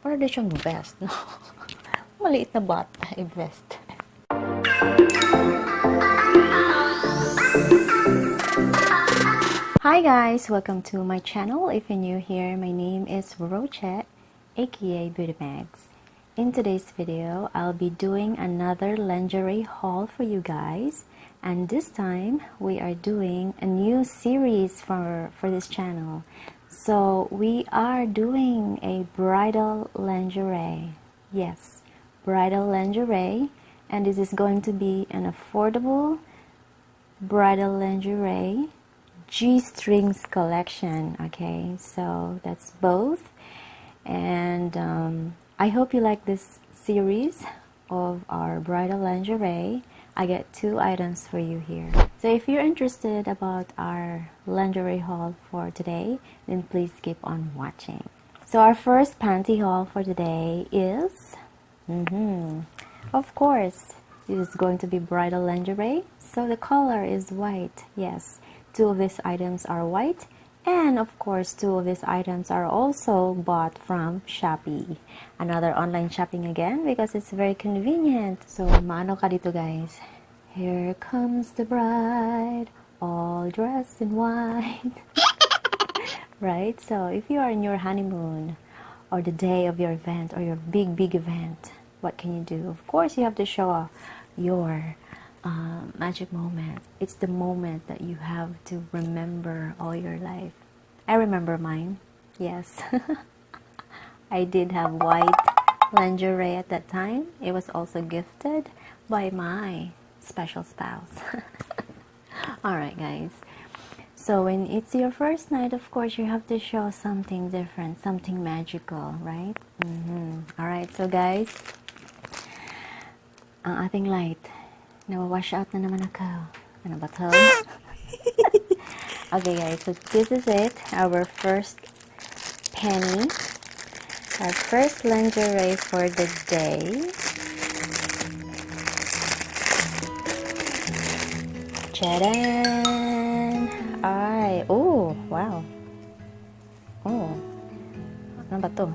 Para din siyang vest, no? Maliit na bata, vest. Hi guys! Welcome to my channel. If you're new here, my name is Roche, aka beautymagz. In today's video, I'll be doing another lingerie haul for you guys. And this time, we are doing a new series for this channel. So, we are doing a bridal lingerie. Yes, bridal lingerie. And this is going to be an affordable bridal lingerie G-strings collection. Okay, so that's both. And I hope you like this series of our bridal lingerie. I get 2 items for you here. So if you're interested about our lingerie haul for today, then please keep on watching. So our first panty haul for today is, of course, this is going to be bridal lingerie. So the color is white. Yes, 2 of these items are white. And of course, 2 of these items are also bought from Shopee. Another online shopping again because it's very convenient. So, maano ka dito guys? Here comes the bride, all dressed in white. Right? So, if you are in your honeymoon or the day of your event or your big event, what can you do? Of course, you have to show off your magic moment. It's the moment that you have to remember all your life. I remember mine. Yes. I did have white lingerie at that time. It was also gifted by my special spouse. Alright guys. So when it's your first night, of course, you have to show something different, something magical, right? Alright, so guys, ang ating light, nawawash out na naman ako. Ano ba to? Okay guys, so this is it. Our first penny. Our first lingerie for the day. Tchadan! Ay! Oh! Wow! Oh! Ano ba to?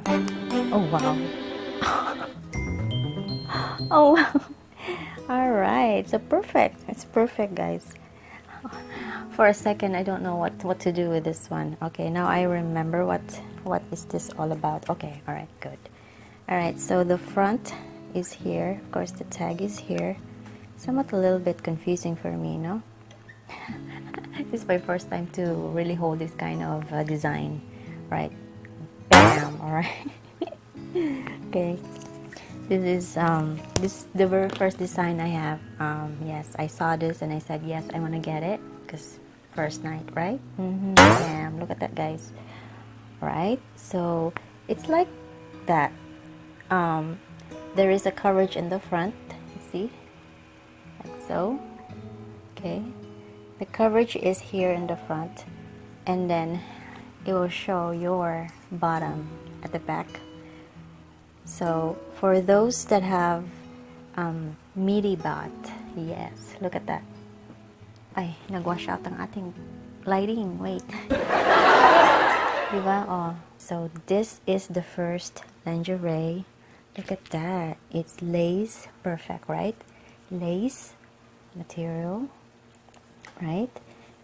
Oh wow! Oh wow! Alright, so perfect. It's perfect guys. For a second I don't know what to do with this one. Okay, now I remember what is this all about. Okay, alright, good. Alright, so the front is here. Of course the tag is here. Somewhat a little bit confusing for me, no? This is my first time to really hold this kind of design. Right. Bam! Alright. Okay. This is the very first design I have. Yes, I saw this and I said yes, I want to get it because first night, right? Bam! Look at that, guys. Right? So it's like that. There is a coverage in the front. You see, like so. Okay, the coverage is here in the front, and then it will show your bottom at the back. So for those that have midi butt, yes, look at that. Ay, nag-wash out ang ating lighting. Wait. Diba? Oh, so this is the first lingerie. Look at that. It's lace. Perfect, right? Lace material. Right?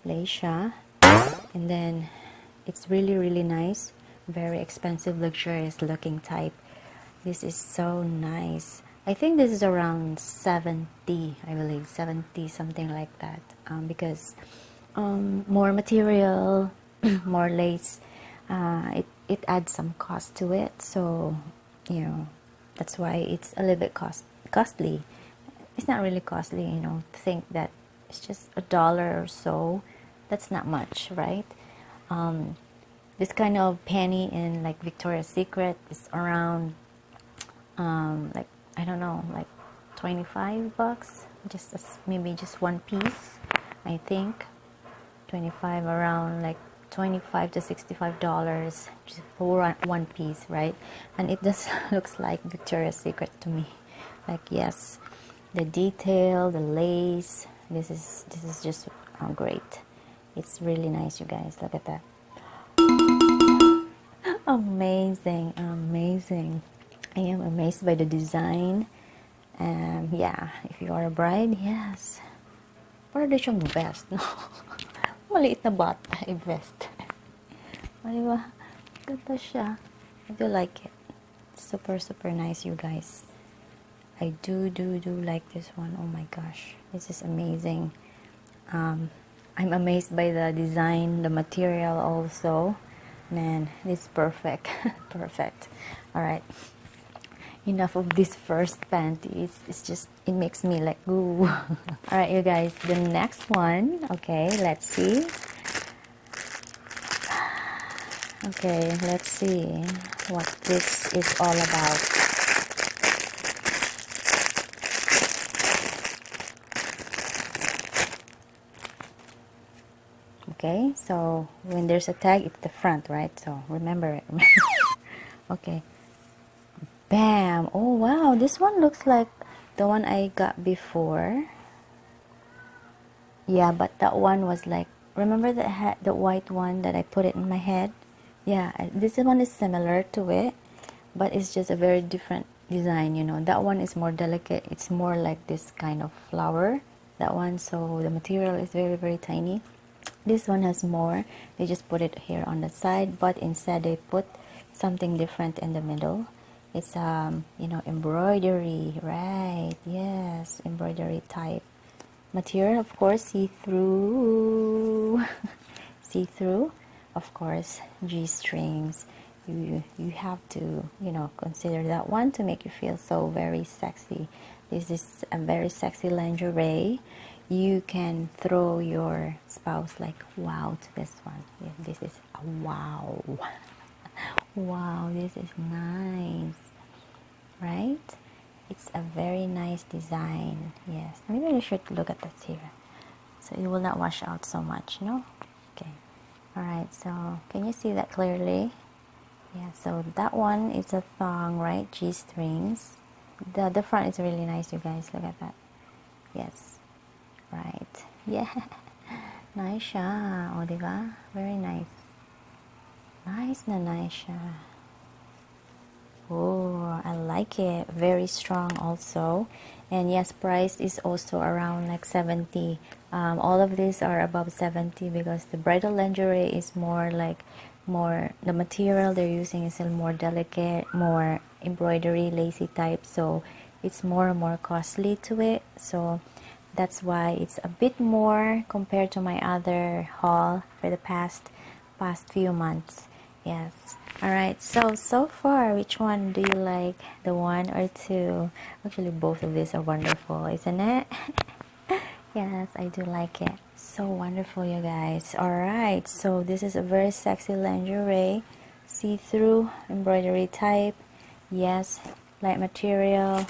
Lace siya. And then it's really nice. Very expensive, luxurious looking type. This is so nice. I think this is around 70, I believe. 70, something like that. Because more material, more lace. It adds some cost to it, so you know that's why it's a little bit costly. It's not really costly, you know. Think that it's just $1 or so. That's not much, right? This kind of penny in like Victoria's Secret is around like I don't know, like $25. Just maybe just one piece, I think. 25 around like $25 to $65 just for one piece, right? And it just looks like Victoria's Secret to me. Like yes, the detail, the lace. This is just great. It's really nice, you guys. Look at that. Amazing, amazing. I am amazed by the design. Yeah, if you are a bride, yes. Para di siyang vest, no? Maliit na bata, vest. Diba? Ganda siya. I do like it. Super, super nice, you guys. I do like this one. Oh my gosh. This is amazing. I'm amazed by the design, the material also. Man, it's perfect. Perfect. Alright. Enough of this first panties. It's just, it makes me like, ooh. Alright, you guys. The next one. Okay, let's see. Okay, let's see what this is all about. Okay, so when there's a tag, it's the front, right? So remember it. Okay. Bam! Oh wow, this one looks like the one I got before. Yeah, but that one was like, remember the white one that I put it in my head? Yeah, this one is similar to it, but it's just a very different design, you know. That one is more delicate. It's more like this kind of flower. That one, so the material is very, very tiny. This one has more. They just put it here on the side, but instead they put something different in the middle. It's you know, embroidery, right? Yes, embroidery type material. Of course, see-through. See-through, of course. G-strings. You have to, you know, consider that one to make you feel so very sexy. This is a very sexy lingerie. You can throw your spouse like wow to this one. Yeah, this is a wow. Wow, this is nice, right? It's a very nice design. Yes, maybe I should look at this here, so it will not wash out so much, no? Okay. All right, so can you see that clearly? Yeah, so that one is a thong, right? G-strings. The front is really nice, you guys. Look at that. Yes. Right. Yeah. Nice siya. O, diba? Very nice. Nice na nice siya. Oh, I like it. Very strong also. And yes, price is also around like 70. All of these are above 70 because the bridal lingerie is more like the material they're using is a more delicate, more embroidery, lacy type. So it's more costly to it. So that's why it's a bit more compared to my other haul for the past few months. Yes. Alright, so far, which one do you like? The one or two? Actually, both of these are wonderful, isn't it? Yes, I do like it. So wonderful, you guys. Alright, so this is a very sexy lingerie. See-through, embroidery type. Yes, light material.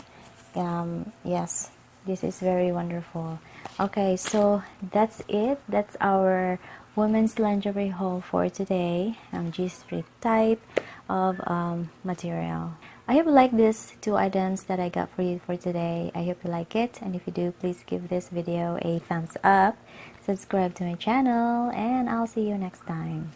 Yes, this is very wonderful. Okay, so that's it. That's our women's lingerie haul for today. G-string type of material. I hope you like these two items that I got for you for today. I hope you like it, and if you do, please give this video a thumbs up, subscribe to my channel, and I'll see you next time.